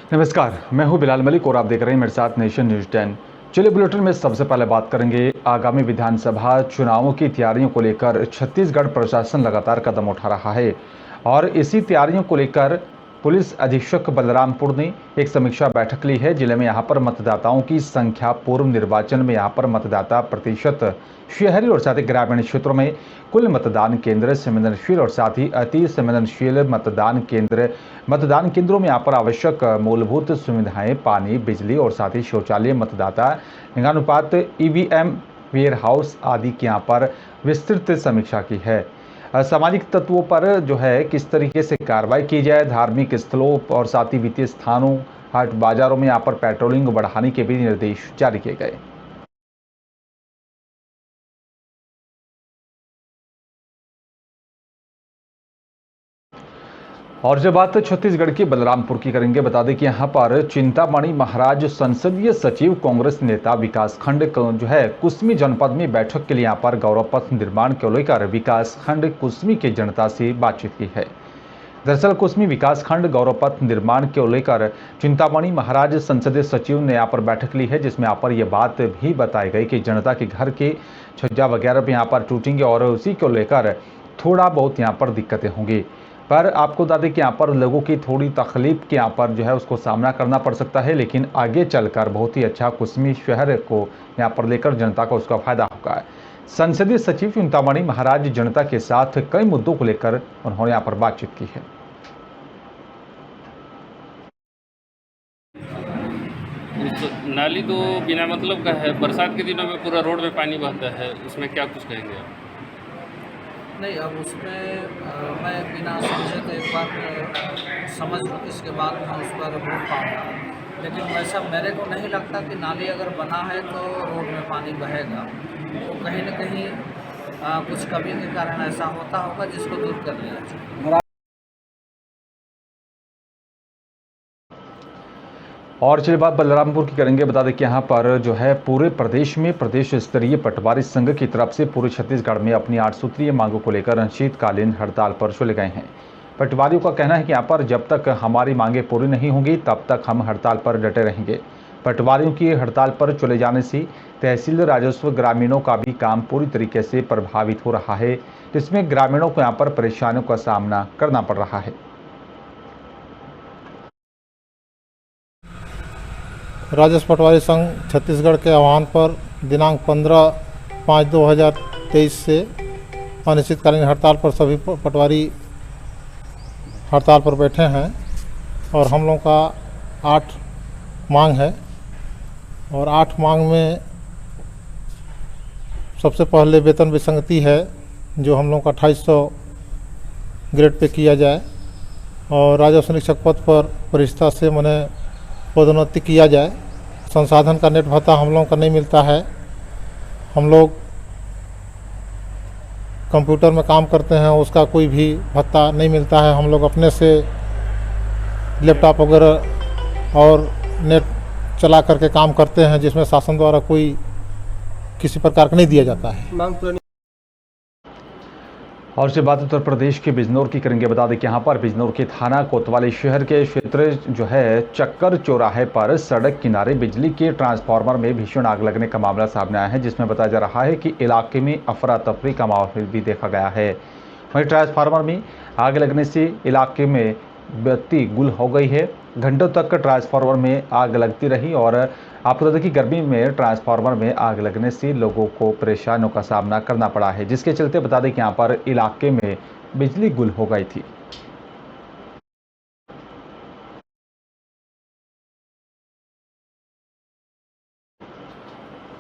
नमस्कार, मैं हूं बिलाल मलिक और आप देख रहे हैं मेरे साथ नेशन न्यूज़ 10। चलिए बुलेटिन में सबसे पहले बात करेंगे आगामी विधानसभा चुनावों की तैयारियों को लेकर। छत्तीसगढ़ प्रशासन लगातार कदम उठा रहा है और इसी तैयारियों को लेकर पुलिस अधीक्षक बलरामपुर ने एक समीक्षा बैठक ली है। जिले में यहां पर मतदाताओं की संख्या, पूर्व निर्वाचन में यहां पर मतदाता प्रतिशत, शहरी और साथ ही ग्रामीण क्षेत्रों में कुल मतदान केंद्र, संवेदनशील और साथ ही अति संवेदनशील मतदान केंद्रों में यहाँ पर आवश्यक मूलभूत सुविधाएं, पानी, बिजली और साथ ही शौचालय, मतदाता लिंगानुपात, ईवीएम, वेयर हाउस आदि की यहाँ पर विस्तृत समीक्षा की है। सामाजिक तत्वों पर जो है किस तरीके से कार्रवाई की जाए, धार्मिक स्थलों और साथ ही वित्तीय स्थानों, हाट बाजारों में यहाँ पर पेट्रोलिंग बढ़ाने के भी निर्देश जारी किए गए। और जब बात छत्तीसगढ़ के बलरामपुर की करेंगे, बता दें कि यहाँ पर चिंतामणि महाराज संसदीय सचिव कांग्रेस नेता विकासखंड जो है कुसमी जनपद में बैठक के लिए यहाँ पर गौरव पथ निर्माण को लेकर विकासखंड कुसमी की जनता से बातचीत की है। दरअसल कुसमी विकासखंड गौरव पथ निर्माण को लेकर चिंतामणि महाराज संसदीय सचिव ने यहाँ पर बैठक ली है, जिसमें यहाँ पर यह बात भी बताई गई कि जनता के घर के छज्जा वगैरह भी यहाँ पर टूटेंगे और उसी को लेकर थोड़ा बहुत यहाँ पर दिक्कतें होंगी। पर आपको बता दें कि यहाँ पर लोगों की थोड़ी तकलीफ के यहाँ पर जो है उसको सामना करना पड़ सकता है, लेकिन आगे चलकर बहुत ही अच्छा कुसमी शहर को यहाँ पर लेकर जनता को उसका फायदा होगा। संसदीय सचिव चिंतामणि महाराज जनता के साथ कई मुद्दों को लेकर उन्होंने यहाँ पर बातचीत की है। नाली तो बिना मतलब का है, बरसात के दिनों में पूरा रोड में पानी बहता है, उसमें क्या कुछ कहेंगे आप? नहीं, अब उसमें मैं बिना समझे तो एक बार समझ लूँ, इसके बाद मैं उस पर बोल पाऊँगा। लेकिन वैसा मेरे को नहीं लगता कि नाली अगर बना है तो रोड में पानी बहेगा। तो कहीं न कहीं कुछ कमी के कारण ऐसा होता होगा, जिसको दूर कर लिया जाए। और चलिए बात बलरामपुर की करेंगे, बता दें कि यहाँ पर जो है पूरे प्रदेश में प्रदेश स्तरीय पटवारी संघ की तरफ से पूरे छत्तीसगढ़ में अपनी 8 सूत्रीय मांगों को लेकर अनिश्चितकालीन हड़ताल पर चले गए हैं। पटवारियों का कहना है कि यहाँ पर जब तक हमारी मांगें पूरी नहीं होंगी तब तक हम हड़ताल पर डटे रहेंगे। पटवारियों की हड़ताल पर चले जाने से तहसील राजस्व ग्रामीणों का भी काम पूरी तरीके से प्रभावित हो रहा है, जिसमें ग्रामीणों को यहाँ पर परेशानियों का सामना करना पड़ रहा है। राजस्व पटवारी संघ छत्तीसगढ़ के आह्वान पर दिनांक 15/5/2023 से अनिश्चितकालीन हड़ताल पर सभी पटवारी हड़ताल पर बैठे हैं और हम लोगों का 8 मांग है। और 8 मांग में सबसे पहले वेतन विसंगति है, जो हम लोगों का 2800 ग्रेड पे किया जाए, और राजस्व निरीक्षक पद पर वरिष्ठता से मने पदोन्नति किया जाए। संसाधन का नेट भत्ता हम लोगों का नहीं मिलता है। हम लोग कंप्यूटर में काम करते हैं, उसका कोई भी भत्ता नहीं मिलता है। हम लोग अपने से लैपटॉप वगैरह और नेट चला करके काम करते हैं, जिसमें शासन द्वारा कोई किसी प्रकार का नहीं दिया जाता है। और से बात उत्तर प्रदेश के बिजनौर की करेंगे, बता दें कि यहाँ पर बिजनौर के थाना कोतवाली शहर के क्षेत्र जो है चक्कर चौराहे पर सड़क किनारे बिजली के ट्रांसफार्मर में भीषण आग लगने का मामला सामने आया है, जिसमें बताया जा रहा है कि इलाके में अफरा तफरी का माहौल भी देखा गया है। वहीं ट्रांसफार्मर में आग लगने से इलाके में बत्ती गुल हो गई है। घंटों तक ट्रांसफार्मर में आग लगती रही और आपको बता दें कि गर्मी में ट्रांसफार्मर में आग लगने से लोगों को परेशानियों का सामना करना पड़ा है, जिसके चलते बता दें कि यहाँ पर इलाके में बिजली गुल हो गई थी।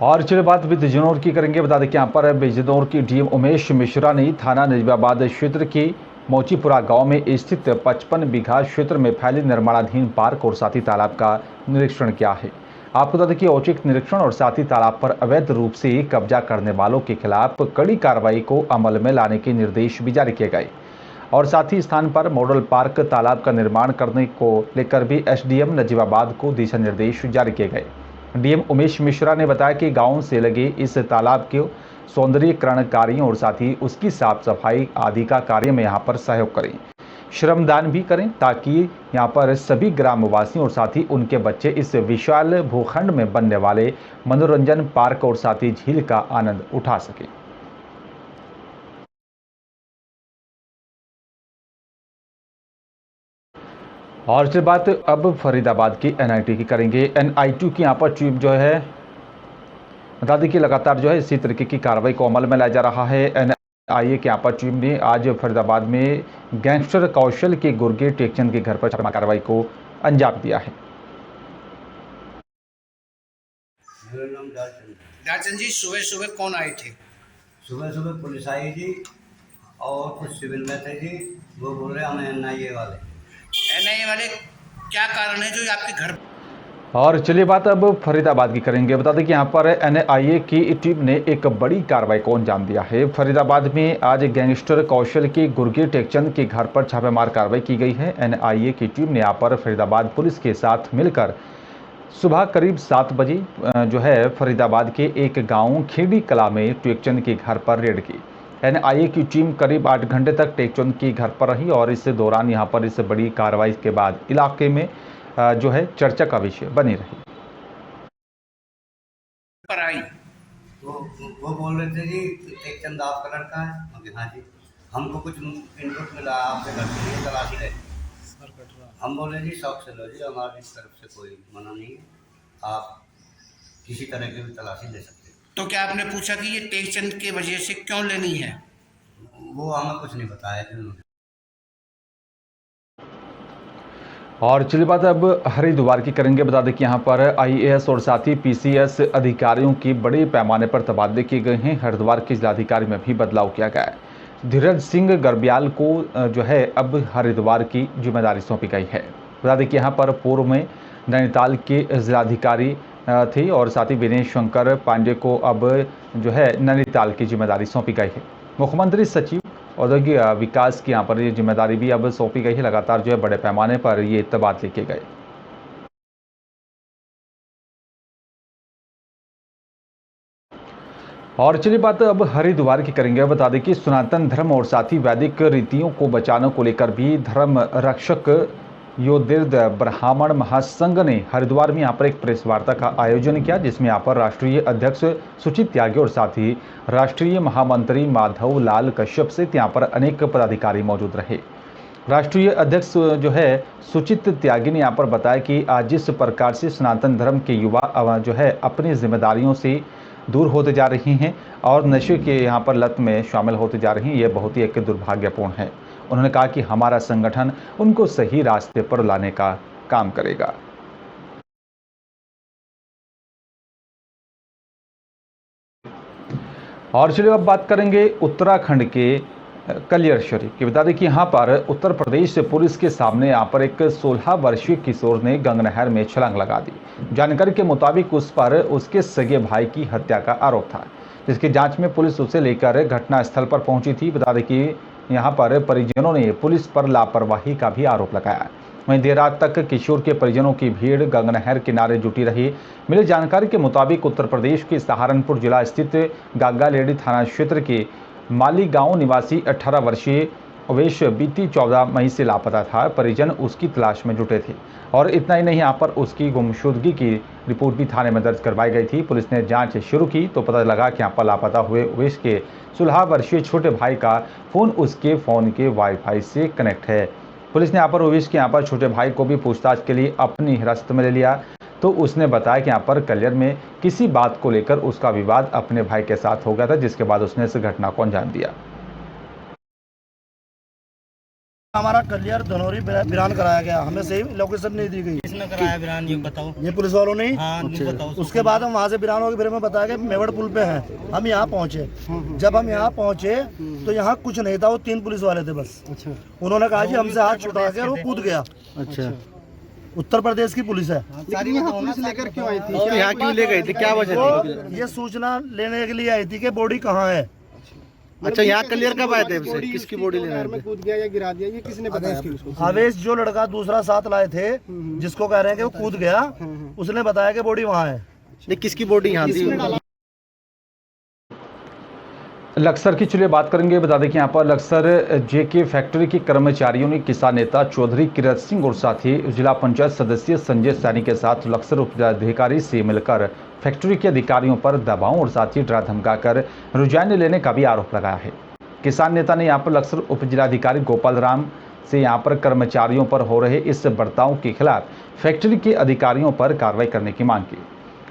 और चलिए बात बिजनौर की करेंगे, बता दें कि यहाँ पर बिजनौर की डीएम उमेश मिश्रा ने थाना नजीबाबाद क्षेत्र की मोचीपुरा गांव में स्थित 55 बीघा क्षेत्र में फैले निर्माणाधीन पार्क और साथ ही तालाब का निरीक्षण किया है। आपको बता दें कि औचक निरीक्षण और साथ ही तालाब पर अवैध रूप से कब्जा करने वालों के खिलाफ कड़ी कार्रवाई को अमल में लाने के निर्देश भी जारी किए गए और साथ ही स्थान पर मॉडल पार्क तालाब का निर्माण करने को लेकर भी एसडीएम नजीबाबाद को दिशा निर्देश जारी किए गए। डीएम उमेश मिश्रा ने बताया कि गांव से लगे इस तालाब के सौंदर्यीकरण कार्यों और साथ ही उसकी साफ सफाई आदि का कार्य में यहां पर सहयोग करें। श्रमदान भी करें ताकि यहाँ पर सभी ग्रामवासियों और साथ ही उनके बच्चे इस विशाल भूखंड में बनने वाले मनोरंजन पार्क और साथ ही झील का आनंद उठा सकें। और इसके बात अब फरीदाबाद की एनआईटी की करेंगे। एनआईटी की यहाँ पर चीफ जो है बता दें कि लगातार जो है इसी तरीके की कार्रवाई को अमल में लाया जा रहा है। एनआईए के यहाँ पर चीफ ने आज फरीदाबाद में गैंगस्टर कौशल के गुर्गे टेकचंद के घर पर छापेमारी कार्रवाई को अंजाम दिया है। मेरा नाम दालचंद जी, सुबह सुबह कौन आए थे? सुबह सुबह पुलिस आई जी और कुछ सिविल में थे जी। वो बोल रहे हमें एनआईए वाले क्या कारण है जो आपके घर? और चलिए बात अब फरीदाबाद की करेंगे। बता दें कि यहाँ पर एनआईए की टीम ने एक बड़ी कार्रवाई को अंजाम दिया है। फरीदाबाद में आज गैंगस्टर कौशल के गुर्गे टेकचंद के घर पर छापेमार कार्रवाई की गई है। एनआईए की टीम ने यहाँ पर फरीदाबाद पुलिस के साथ मिलकर सुबह करीब 7 बजे जो है फरीदाबाद के एक गाँव खेड़ी कला में टेकचंद के घर पर रेड की। एनआईए की टीम करीब 8 घंटे तक टेकचंद के घर पर रही और इस दौरान यहाँ पर इस बड़ी कार्रवाई के बाद इलाके में जो है चर्चा का विषय बनी रही। पर आई वो बोल रहे थे जी टेकचंद आपका लड़का है। हम हाँ जी, हमको कुछ इनपुट मिला आपके घर के लिए तलाशी ले। हम बोले जी शौक से लो जी, हमारी तरफ से कोई मना नहीं है, आप किसी तरह की भी तलाशी ले सकते हैं। तो क्या आपने पूछा कि ये टेकचंद के वजह से क्यों लेनी है? वो हमें कुछ नहीं बताया जी उन्होंने। और चलिए बात अब हरिद्वार की करेंगे। बता दें कि यहाँ पर आईएएस और साथ ही पीसीएस अधिकारियों की बड़े पैमाने पर तबादले किए गए हैं। हरिद्वार के जिलाधिकारी में भी बदलाव किया गया है। धीरज सिंह गर्ब्याल को जो है अब हरिद्वार की जिम्मेदारी सौंपी गई है। बता दें कि यहाँ पर पूर्व में नैनीताल के जिलाधिकारी थे और साथ ही विनय शंकर पांडे को अब जो है नैनीताल की जिम्मेदारी सौंपी गई है। मुख्यमंत्री सचिव औद्योगिक विकास की यहाँ पर ये जिम्मेदारी भी अब सौंपी गई है। लगातार जो है बड़े पैमाने पर ये तबादले किए गए। और चलिए बात अब हरिद्वार की करेंगे। बता दें कि सनातन धर्म और साथ ही वैदिक रीतियों को बचाने को लेकर भी धर्म रक्षक योदिर्द ब्राह्मण महासंघ ने हरिद्वार में यहाँ पर एक प्रेस वार्ता का आयोजन किया, जिसमें यहाँ पर राष्ट्रीय अध्यक्ष सुचित त्यागी और साथ ही राष्ट्रीय महामंत्री माधव लाल कश्यप से यहाँ पर अनेक पदाधिकारी मौजूद रहे। राष्ट्रीय अध्यक्ष जो है सुचित त्यागी ने यहाँ पर बताया कि आज जिस प्रकार से सनातन धर्म के युवा जो है अपनी जिम्मेदारियों से दूर होते जा रही हैं और नशे के यहाँ पर लत में शामिल होते जा रही हैं, ये बहुत ही एक दुर्भाग्यपूर्ण है। उन्होंने कहा कि हमारा संगठन उनको सही रास्ते पर लाने का काम करेगा। और चलिए अब बात करेंगे उत्तराखंड के कलियर शरीफ की। बता दें कि यहाँ पर उत्तर प्रदेश पुलिस के सामने यहाँ पर एक 16 वर्षीय किशोर ने गंगनहर में छलांग लगा दी। जानकारी के मुताबिक उस पर उसके सगे भाई की हत्या का आरोप था, जिसकी जांच में पुलिस उसे लेकर घटनास्थल पर पहुंची थी। बता दें कि यहाँ पर परिजनों ने पुलिस पर लापरवाही का भी आरोप लगाया। वहीं देर रात तक किशोर के परिजनों की भीड़ गंगनहर किनारे जुटी रही। मिली जानकारी के मुताबिक उत्तर प्रदेश के सहारनपुर जिला स्थित गागालेडी थाना क्षेत्र के माली गांव निवासी 18 वर्षीय अवेश बीती 14 मई से लापता था। परिजन उसकी तलाश में जुटे थे और इतना ही नहीं, यहाँ पर उसकी गुमशुदगी की रिपोर्ट भी थाने में दर्ज करवाई गई थी। पुलिस ने जांच शुरू की तो पता लगा कि यहाँ पर लापता हुए अवेश के 16 वर्षीय छोटे भाई का फ़ोन उसके फ़ोन के वाईफाई से कनेक्ट है। पुलिस ने यहाँ पर अवेश के यहाँ पर छोटे भाई को भी पूछताछ के लिए अपनी हिरासत में ले लिया तो उसने बताया कि यहाँ पर कलियर में किसी बात को लेकर उसका विवाद अपने भाई के साथ हो गया था, जिसके बाद उसने इस घटना को अंजाम दिया। हमारा कलियर धनौरी बिरान कराया गया, हमें सही लोकेशन नहीं दी गई। किसने कराया बिरान ये बताओ? ये पुलिस वालों ने। हाँ, बताओ। उसके बाद हम वहाँ से बिरान होकर फिर हमें बताया कि मेवड़ पुल पे हैं। हम यहाँ पहुँचे। जब हम यहाँ पहुँचे तो यहाँ कुछ नहीं था, वो 3 पुलिस वाले थे बस। अच्छा। उन्होंने कहा जी हमसे हाथ छुटा के वो कूद गया। अच्छा। उत्तर प्रदेश की पुलिस है। पुलिस लेकर क्यों आई थी? यहाँ क्यों ले गई थी, क्या वजह थी? ये सूचना लेने के लिए आई थी कि बॉडी कहाँ है। अच्छा, यहाँ क्लियर कब आए थे? किसकी बॉडी लेने आए थे? कूद गया या गिरा दिया, ये किसने बताया? आवेश जो लड़का दूसरा साथ लाए थे, जिसको कह रहे हैं कि वो कूद गया, उसने बताया कि बॉडी वहाँ है। किसकी बॉडी यहाँ थी? लक्सर की चलिए बात करेंगे। बता दें कि यहाँ पर लक्सर जेके फैक्ट्री के कर्मचारियों ने किसान नेता चौधरी किरत सिंह और साथी जिला पंचायत सदस्य संजय सैनी के साथ लक्सर उपजिलाधिकारी से मिलकर फैक्ट्री के अधिकारियों पर दबाव और साथ ही डरा धमकाकर रुझान लेने का भी आरोप लगाया है। किसान नेता ने यहाँ पर लक्सर उपजिलाधिकारी गोपाल राम से यहाँ पर कर्मचारियों पर हो रहे इस बर्ताव के खिलाफ फैक्ट्री के अधिकारियों पर कार्रवाई करने की मांग की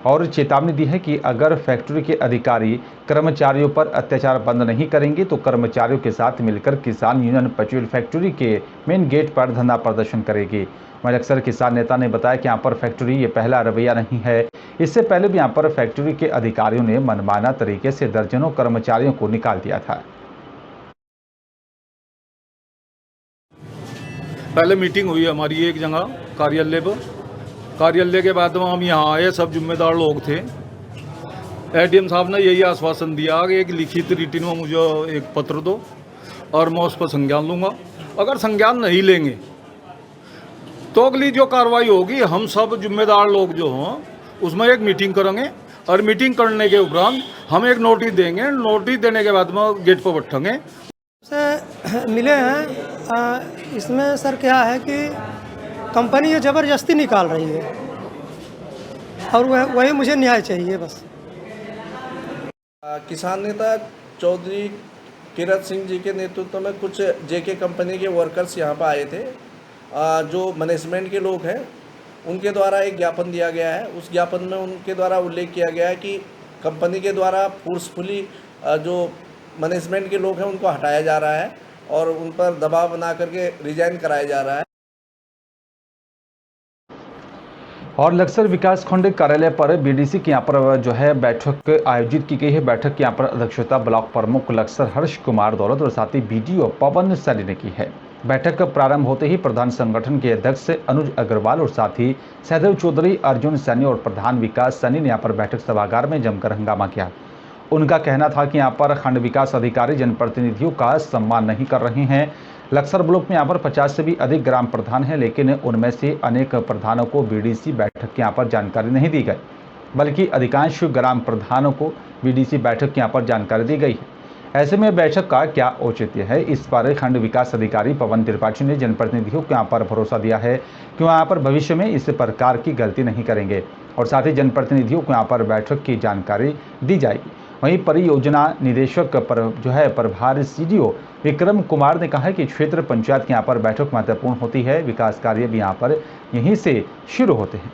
और चेतावनी दी है कि अगर फैक्ट्री के अधिकारी कर्मचारियों पर अत्याचार बंद नहीं करेंगे तो कर्मचारियों के साथ मिलकर किसान यूनियन पचुल फैक्ट्री के मेन गेट पर धरना प्रदर्शन करेगी। वहीं अक्सर किसान नेता ने बताया कि यहाँ पर फैक्ट्री ये पहला रवैया नहीं है, इससे पहले भी यहाँ पर फैक्ट्री के अधिकारियों ने मनमाना तरीके से दर्जनों कर्मचारियों को निकाल दिया था। पहले मीटिंग हुई हमारी एक जगह कार्यालय के बाद में हम यहाँ आए, सब जिम्मेदार लोग थे। एडीएम साहब ने यही आश्वासन दिया कि एक लिखित रिटर्न में मुझे एक पत्र दो और मैं उस पर संज्ञान लूँगा। अगर संज्ञान नहीं लेंगे तो अगली जो कार्रवाई होगी हम सब जिम्मेदार लोग जो हों उसमें एक मीटिंग करेंगे और मीटिंग करने के उपरांत हम एक नोटिस देंगे। नोटिस देने के बाद में गेट पर बैठेंगे। से मिले हैं। इसमें सर क्या है कि कंपनी ये ज़बरदस्ती निकाल रही है और वही मुझे न्याय चाहिए बस। किसान नेता चौधरी किरत सिंह जी के नेतृत्व में कुछ जेके कंपनी के वर्कर्स यहाँ पर आए थे। जो मैनेजमेंट के लोग हैं उनके द्वारा एक ज्ञापन दिया गया है। उस ज्ञापन में उनके द्वारा उल्लेख किया गया है कि कंपनी के द्वारा फोर्सफुली जो मैनेजमेंट के लोग हैं उनको हटाया जा रहा है और उन पर दबाव बना करके रिजाइन कराया जा रहा है। और लक्सर विकास खंड कार्यालय पर बीडीसी की यहाँ पर जो है बैठक आयोजित की गई है। बैठक की यहाँ पर अध्यक्षता ब्लॉक प्रमुख लक्सर हर्ष कुमार दौलत और साथ ही बीडीओ पवन सैनी ने की है। बैठक का प्रारंभ होते ही प्रधान संगठन के अध्यक्ष अनुज अग्रवाल और साथ ही सहदेव चौधरी, अर्जुन सैनी और प्रधान विकास सैनी ने यहाँ पर बैठक सभागार में जमकर हंगामा किया। उनका कहना था कि यहाँ पर खंड विकास अधिकारी जनप्रतिनिधियों का सम्मान नहीं कर रहे हैं। लक्सर ब्लॉक में यहाँ पर 50 से भी अधिक ग्राम प्रधान हैं, लेकिन उनमें से अनेक प्रधानों को बीडीसी बैठक के यहाँ पर जानकारी नहीं दी गई, बल्कि अधिकांश ग्राम प्रधानों को बीडीसी बैठक के यहाँ पर जानकारी दी गई है। ऐसे में बैठक का क्या औचित्य है, इस पर खंड विकास अधिकारी पवन त्रिपाठी ने जनप्रतिनिधियों को यहाँ पर भरोसा दिया है कि यहाँ पर भविष्य में इस प्रकार की गलती नहीं करेंगे और साथ ही जनप्रतिनिधियों को यहाँ पर बैठक की जानकारी दी जाएगी। वहीं परियोजना निदेशक पर जो है प्रभारी सीडीओ विक्रम कुमार ने कहा है कि क्षेत्र पंचायत की यहाँ पर बैठक महत्वपूर्ण होती है, विकास कार्य भी यहाँ पर यहीं से शुरू होते हैं।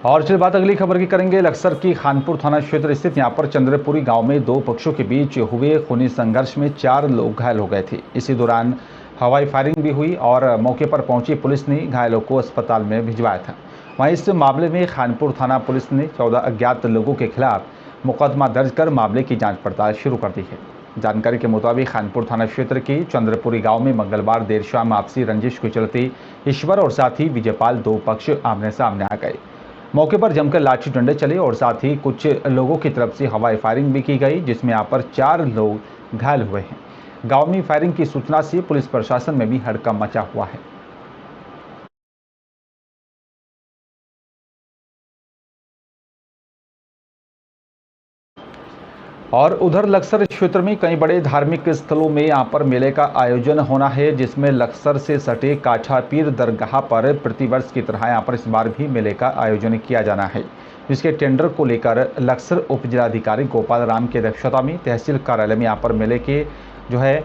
और चलिए बात अगली खबर की करेंगे। लक्सर की खानपुर थाना क्षेत्र स्थित यहाँ पर चंद्रपुरी गांव में दो पक्षों के बीच हुए खूनी संघर्ष में 4 लोग घायल हो गए थे। इसी दौरान हवाई फायरिंग भी हुई और मौके पर पहुंची पुलिस ने घायलों को अस्पताल में भिजवाया था। वहीं इस मामले में खानपुर थाना पुलिस ने 14 अज्ञात लोगों के खिलाफ मुकदमा दर्ज कर मामले की जांच पड़ताल शुरू कर दी है। जानकारी के मुताबिक खानपुर थाना क्षेत्र के चंद्रपुरी गांव में मंगलवार देर शाम आपसी रंजिश के चलते ईश्वर और साथ ही विजयपाल दो पक्ष आमने सामने आ गए। मौके पर जमकर लाठी डंडे चले और साथ ही कुछ लोगों की तरफ से हवाई फायरिंग भी की गई, जिसमें यहाँ पर 4 लोग घायल हुए हैं। गांव में फायरिंग की सूचना से पुलिस प्रशासन में भी हड़कंप मचा हुआ है। और उधर लक्सर क्षेत्र में कई बड़े धार्मिक स्थलों में यहाँ पर मेले का आयोजन होना है, जिसमें लक्सर से सटे काठा पीर दरगाह पर प्रतिवर्ष की तरह यहाँ पर इस बार भी मेले का आयोजन किया जाना है, जिसके टेंडर को लेकर लक्सर उपजिलाधिकारी गोपाल राम की अध्यक्षता में तहसील कार्यालय में यहाँ पर मेले के जो है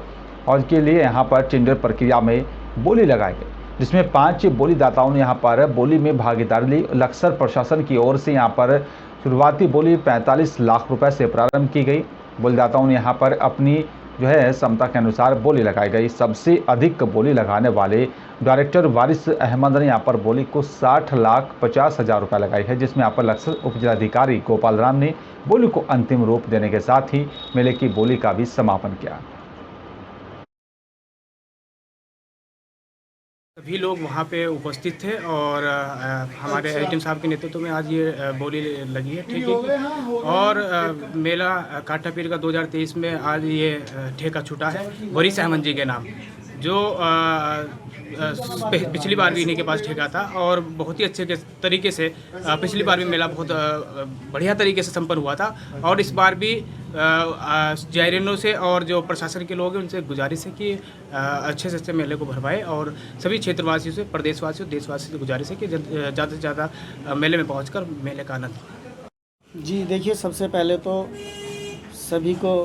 और के लिए यहाँ पर टेंडर प्रक्रिया में बोली लगाई गई, जिसमें 5 बोलीदाताओं ने यहाँ पर बोली में भागीदारी ली। लक्सर प्रशासन की ओर से यहाँ पर शुरुआती बोली 45 लाख रुपए से प्रारंभ की गई। बोलीदाताओं ने यहाँ पर अपनी जो है क्षमता के अनुसार बोली लगाई गई। सबसे अधिक बोली लगाने वाले डायरेक्टर वारिस अहमद ने यहाँ पर बोली को 60,50,000 रुपये लगाई है, जिसमें यहाँ पर लक्सर उपजिलाधिकारी गोपाल राम ने बोली को अंतिम रूप देने के साथ ही मेले की बोली का भी समापन किया। सभी लोग वहाँ पे उपस्थित थे और हमारे एडीएम साहब के नेतृत्व में आज ये बोली लगी है, ठीक है। और मेला काठा पीर का 2023 में आज ये ठेका छूटा है वारिस अहमद जी के नाम, जो पिछली बार भी इन्हीं के पास ठेका था और बहुत ही अच्छे तरीके से पिछली बार भी मेला बहुत बढ़िया तरीके से संपन्न हुआ था। और इस बार भी जायरीनों से और जो प्रशासन के लोग हैं उनसे गुजारिश है कि अच्छे से अच्छे मेले को भरवाएं और सभी क्षेत्रवासियों से, प्रदेशवासियों, देशवासियों से गुजारिश है कि ज़्यादा से ज़्यादा मेले में पहुँचकर मेले का आनंद। जी देखिए, सबसे पहले तो सभी को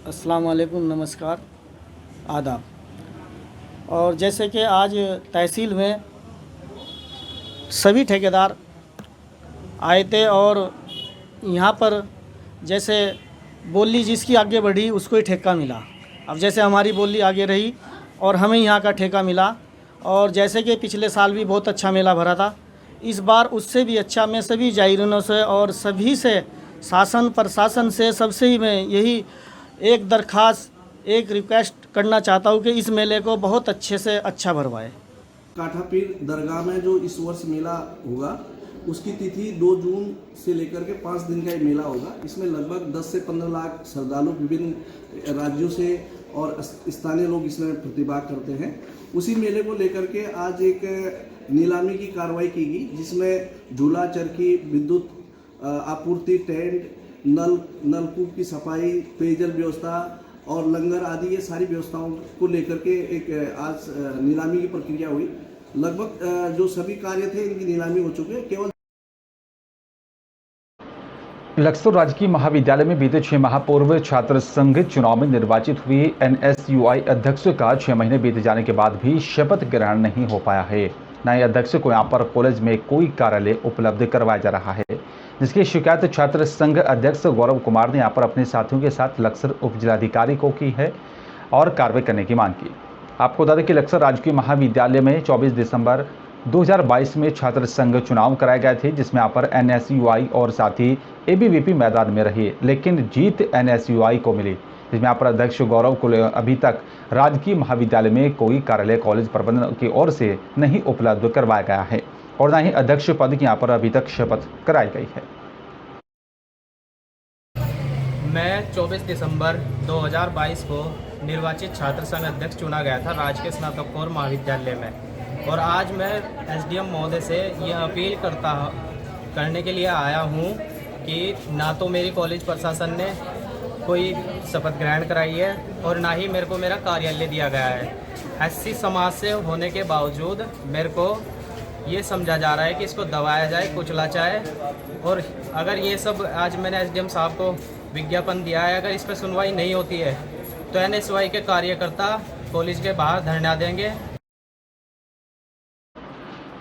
अस्सलाम वालेकुम, नमस्कार, आदाब। और जैसे कि आज तहसील में सभी ठेकेदार आए थे और यहाँ पर जैसे बोली जिसकी आगे बढ़ी उसको ही ठेका मिला। अब जैसे हमारी बोली आगे रही और हमें यहाँ का ठेका मिला, और जैसे कि पिछले साल भी बहुत अच्छा मेला भरा था, इस बार उससे भी अच्छा मैं सभी जायरीनों से और सभी से, शासन प्रशासन से, सबसे ही मैं यही एक दरख्वास्त, एक रिक्वेस्ट करना चाहता हूँ कि इस मेले को बहुत अच्छे से अच्छा भरवाए। काठापीर दरगाह में जो इस वर्ष मेला होगा उसकी तिथि 2 जून से लेकर के 5 दिन का ये मेला होगा। इसमें लगभग 10 से 15 लाख श्रद्धालु विभिन्न राज्यों से और स्थानीय लोग इसमें प्रतिभाग करते हैं। उसी मेले को लेकर के आज एक नीलामी की कार्रवाई की गई, जिसमें झूला, चरखी, विद्युत आपूर्ति, टेंट, नलकूप की सफाई, पेयजल व्यवस्था और लंगर आदि, ये सारी व्यवस्थाओं को लेकर के एक आज नीलामी की प्रक्रिया हुई। लगभग जो सभी कार्य थे इनकी नीलामी हो चुके हैं। केवल लक्सर राजकीय महाविद्यालय में बीते 6 माह पूर्व छात्र संघ चुनाव में निर्वाचित हुई NSUI अध्यक्ष का 6 महीने बीत जाने के बाद भी शपथ ग्रहण नहीं हो पाया है। नए अध्यक्ष को यहाँ पर कॉलेज में कोई कार्यालय उपलब्ध करवाया जा रहा है, जिसकी शिकायत छात्र संघ अध्यक्ष गौरव कुमार ने यहाँ पर अपने साथियों के साथ लक्सर उप जिलाधिकारी को की है और कार्रवाई करने की मांग की। आपको बता दें कि लक्सर राजकीय महाविद्यालय में 24 दिसंबर 2022 में छात्र संघ चुनाव कराए गए थे, जिसमें यहाँ पर NSUI और साथ ही ABVP मैदान में रही, लेकिन जीत NSUI को मिली, जिसमें यहाँ पर अध्यक्ष गौरव को अभी तक राजकीय महाविद्यालय में कोई कार्यालय कॉलेज प्रबंधन की ओर से नहीं उपलब्ध करवाया गया है और न ही अध्यक्ष पद की यहाँ पर अभी तक शपथ कराई गई है। मैं 24 दिसंबर 2022 को निर्वाचित छात्र संघ अध्यक्ष चुना गया था राजकीय स्नातकोत्तर महाविद्यालय में, और आज मैं SDM महोदय से यह अपील करने के लिए आया हूँ कि ना तो मेरी कॉलेज प्रशासन ने कोई शपथ ग्रहण कराई है और ना ही मेरे को मेरा कार्यालय दिया गया है। SC समाज से होने के बावजूद मेरे को ये समझा जा रहा है कि इसको दबाया जाए, कुचला जाए, और अगर ये सब आज मैंने SDM साहब को विज्ञापन दिया है, अगर इस पर सुनवाई नहीं होती है तो NSUI के कार्यकर्ता कॉलेज के बाहर धरना देंगे।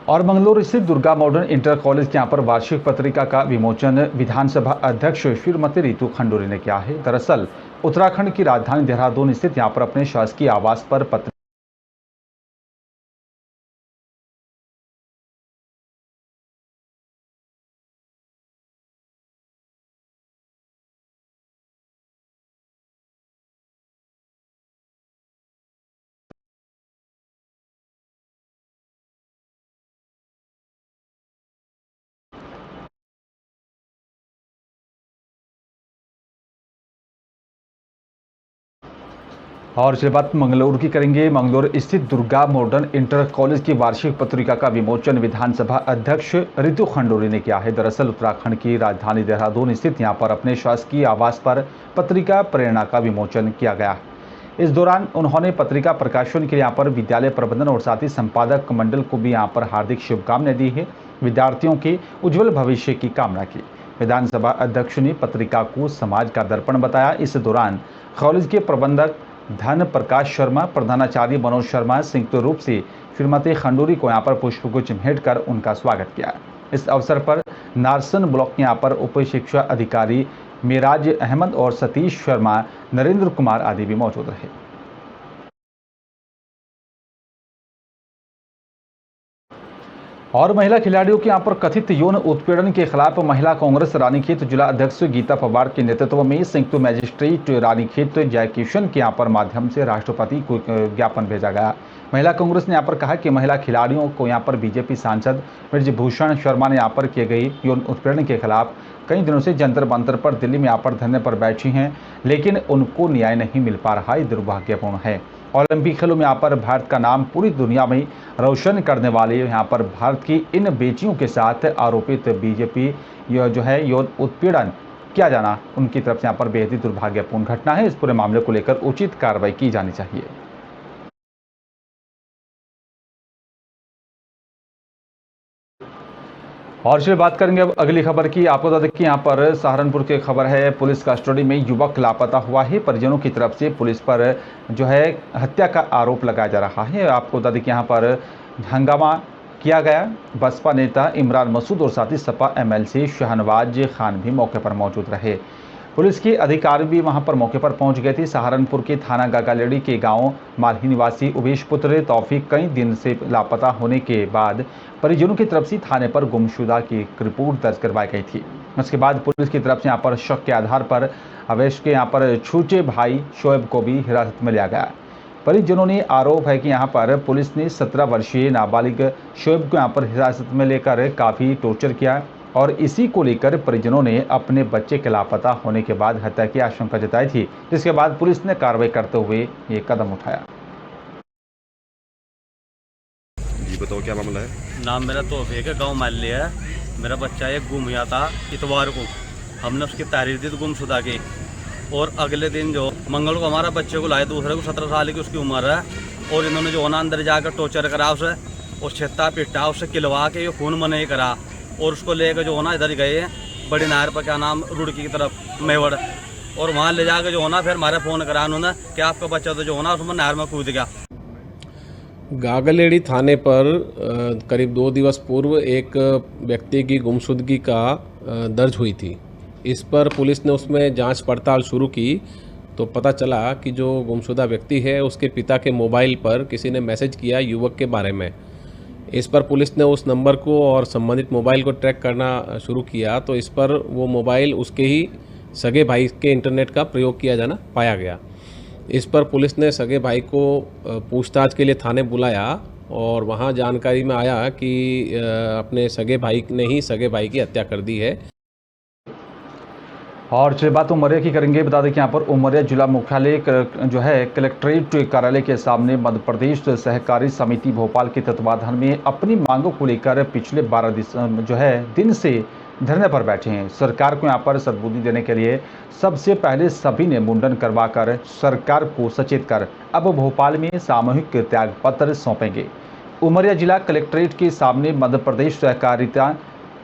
और मंगलोर स्थित दुर्गा मॉडर्न इंटर कॉलेज के यहाँ पर वार्षिक पत्रिका का विमोचन विधानसभा अध्यक्ष श्रीमती रितु खंडूरी ने किया है। दरअसल उत्तराखंड की राजधानी देहरादून स्थित यहाँ पर अपने शासकीय आवास पर और इसके बाद मंगलौर की करेंगे। मंगलौर स्थित दुर्गा मॉडर्न इंटर कॉलेज की वार्षिक पत्रिका का विमोचन विधानसभा अध्यक्ष रितु खंडूरी ने किया है। दरअसल उत्तराखंड की राजधानी देहरादून स्थित यहां पर अपने शासकीय आवास पर पत्रिका प्रेरणा का विमोचन किया गया। इस दौरान उन्होंने पत्रिका प्रकाशन के लिए यहाँ पर विद्यालय प्रबंधन और साथ ही संपादक मंडल को भी यहाँ पर हार्दिक शुभकामनाएं दी है। विद्यार्थियों के उज्जवल भविष्य की कामना की। विधानसभा अध्यक्ष ने पत्रिका को समाज का दर्पण बताया। इस दौरान कॉलेज के प्रबंधक धन प्रकाश शर्मा, प्रधानाचार्य मनोज शर्मा संयुक्त रूप से श्रीमती खंडूरी को यहाँ पर पुष्पगुच्छ भेंट कर उनका स्वागत किया। इस अवसर पर नारसन ब्लॉक के यहाँ पर उप शिक्षा अधिकारी मिराज अहमद और सतीश शर्मा, नरेंद्र कुमार आदि भी मौजूद रहे। और महिला खिलाड़ियों के यहाँ पर कथित यौन उत्पीड़न के खिलाफ महिला कांग्रेस रानीखेत जिला अध्यक्ष गीता पवार के नेतृत्व में संयुक्त मजिस्ट्रेट रानीखेत जयकिशन के यहाँ पर माध्यम से राष्ट्रपति को ज्ञापन भेजा गया। महिला कांग्रेस ने यहाँ पर कहा कि महिला खिलाड़ियों को यहाँ पर बीजेपी सांसद ब्रजभूषण शर्मा ने यहाँ पर किए गई यौन उत्पीड़न के खिलाफ कई दिनों से जंतर मंतर पर दिल्ली में यहाँ पर धरने पर बैठी हैं, लेकिन उनको न्याय नहीं मिल पा रहा। ये दुर्भाग्यपूर्ण है। ओलंपिक खेलों में यहाँ पर भारत का नाम पूरी दुनिया में रोशन करने वाले यहाँ पर भारत की इन बेटियों के साथ आरोपित बीजेपी जो है यौन उत्पीड़न किया जाना उनकी तरफ से यहाँ पर बेहद ही दुर्भाग्यपूर्ण घटना है। इस पूरे मामले को लेकर उचित कार्रवाई की जानी चाहिए। और चलिए बात करेंगे अब अगली खबर की। आपको बता दें कि यहाँ पर सहारनपुर की खबर है, पुलिस कस्टडी में युवक लापता हुआ है। परिजनों की तरफ से पुलिस पर जो है हत्या का आरोप लगाया जा रहा है। आपको बता दें कि यहाँ पर हंगामा किया गया। बसपा नेता इमरान मसूद और साथ ही सपा एमएलसी शहनवाज खान भी मौके पर मौजूद रहे। पुलिस के अधिकारी भी वहां पर मौके पर पहुंच गए थे। सहारनपुर के थाना गागालेड़ी के गांव मालही निवासी उवेश पुत्र तौफीक कई दिन से लापता होने के बाद परिजनों की तरफ से थाने पर गुमशुदा की रिपोर्ट दर्ज करवाई गई थी। उसके बाद पुलिस की तरफ से यहाँ पर शक के आधार पर अवेश के यहाँ पर छूचे भाई शोएब को भी हिरासत में लिया गया। परिजनों ने आरोप है कि यहाँ पर पुलिस ने 17 वर्षीय नाबालिग शोएब को यहाँ पर हिरासत में लेकर काफ़ी टॉर्चर किया और इसी को लेकर परिजनों ने अपने बच्चे के लापता होने के बाद हत्या की आशंका जताई थी, जिसके बाद पुलिस ने कार्रवाई करते हुए ये कदम उठाया। जी बताओ क्या मामला है? नाम मेरा तौफीक है, गांव माली है। मेरा बच्चा एक गुम हुआ था इतवार को। हमने उसकी तहरीर दी तो गुमशुदा की, और अगले दिन जो मंगल को हमारा बच्चे को लाए, दूसरे को 17 साल की उसकी उम्र है, और इन्होंने जो ना अंदर जाकर टॉर्चर करा उसे, और छेत्ता पिटा उसे किलवा के ये खून मने करा, और उसको लेकर जो होना इधर गए बड़ी नहर पर, क्या नाम, रुड़की की तरफ मेवड़, और वहाँ ले जाकर जो होना फिर हमारे फ़ोन करा उन्होंने कि आपका बच्चा तो जो होना उसमें नहर में कूद गया। गागालेड़ी थाने पर करीब 2 दिवस पूर्व एक व्यक्ति की गुमशुदगी का दर्ज हुई थी। इस पर पुलिस ने उसमें जांच पड़ताल शुरू की तो पता चला कि जो गुमशुदा व्यक्ति है उसके पिता के मोबाइल पर किसी ने मैसेज किया युवक के बारे में। इस पर पुलिस ने उस नंबर को और संबंधित मोबाइल को ट्रैक करना शुरू किया तो इस पर वो मोबाइल उसके ही सगे भाई के इंटरनेट का प्रयोग किया जाना पाया गया। इस पर पुलिस ने सगे भाई को पूछताछ के लिए थाने बुलाया और वहाँ जानकारी में आया कि अपने सगे भाई ने ही सगे भाई की हत्या कर दी है। और चलिए बात उमरिया की करेंगे। बता दें कि यहाँ पर उमरिया जिला मुख्यालय जो है कलेक्ट्रेट कार्यालय के सामने मध्य प्रदेश सहकारी समिति भोपाल के तत्वाधान में अपनी मांगों को लेकर पिछले 12 दिन से धरने पर बैठे हैं। सरकार को यहाँ पर सद्बुद्धि देने के लिए सबसे पहले सभी ने मुंडन करवाकर सरकार को सचेत कर अब भोपाल में सामूहिक त्याग पत्र सौंपेंगे। उमरिया जिला कलेक्ट्रेट के सामने मध्य प्रदेश सहकारिता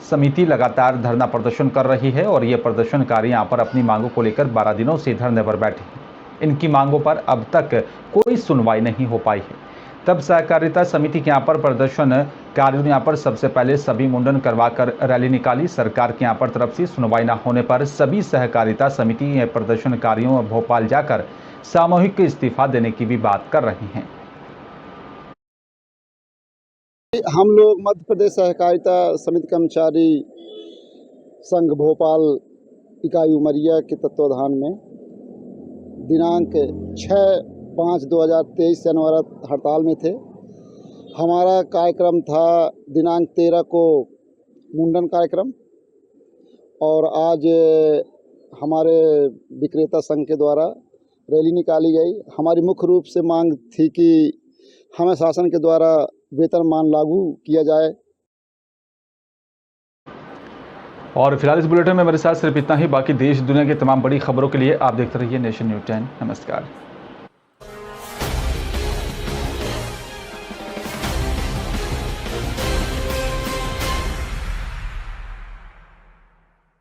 समिति लगातार धरना प्रदर्शन कर रही है और ये प्रदर्शनकारी यहाँ पर अपनी मांगों को लेकर 12 दिनों से धरने पर बैठे हैं। इनकी मांगों पर अब तक कोई सुनवाई नहीं हो पाई है। तब सहकारिता समिति के यहाँ पर प्रदर्शनकारियों ने यहाँ पर सबसे पहले सभी मुंडन करवाकर रैली निकाली। सरकार के यहाँ पर तरफ से सुनवाई न होने पर सभी सहकारिता समिति प्रदर्शनकारियों भोपाल जाकर सामूहिक इस्तीफा देने की भी बात कर रही हैं। हम लोग मध्य प्रदेश सहकारिता समिति कर्मचारी संघ भोपाल इकाई उमरिया के तत्वाधान में दिनांक 6/5/2023 से अनवरत हड़ताल में थे। हमारा कार्यक्रम था दिनांक 13 को मुंडन कार्यक्रम और आज हमारे विक्रेता संघ के द्वारा रैली निकाली गई। हमारी मुख्य रूप से मांग थी कि हमें शासन के द्वारा वेतनमान लागू किया जाए। और फिलहाल इस बुलेटिन में मेरे साथ सिर्फ इतना ही। बाकी देश दुनिया की तमाम बड़ी खबरों के लिए आप देखते रहिए नेशन न्यूज़ 10। नमस्कार।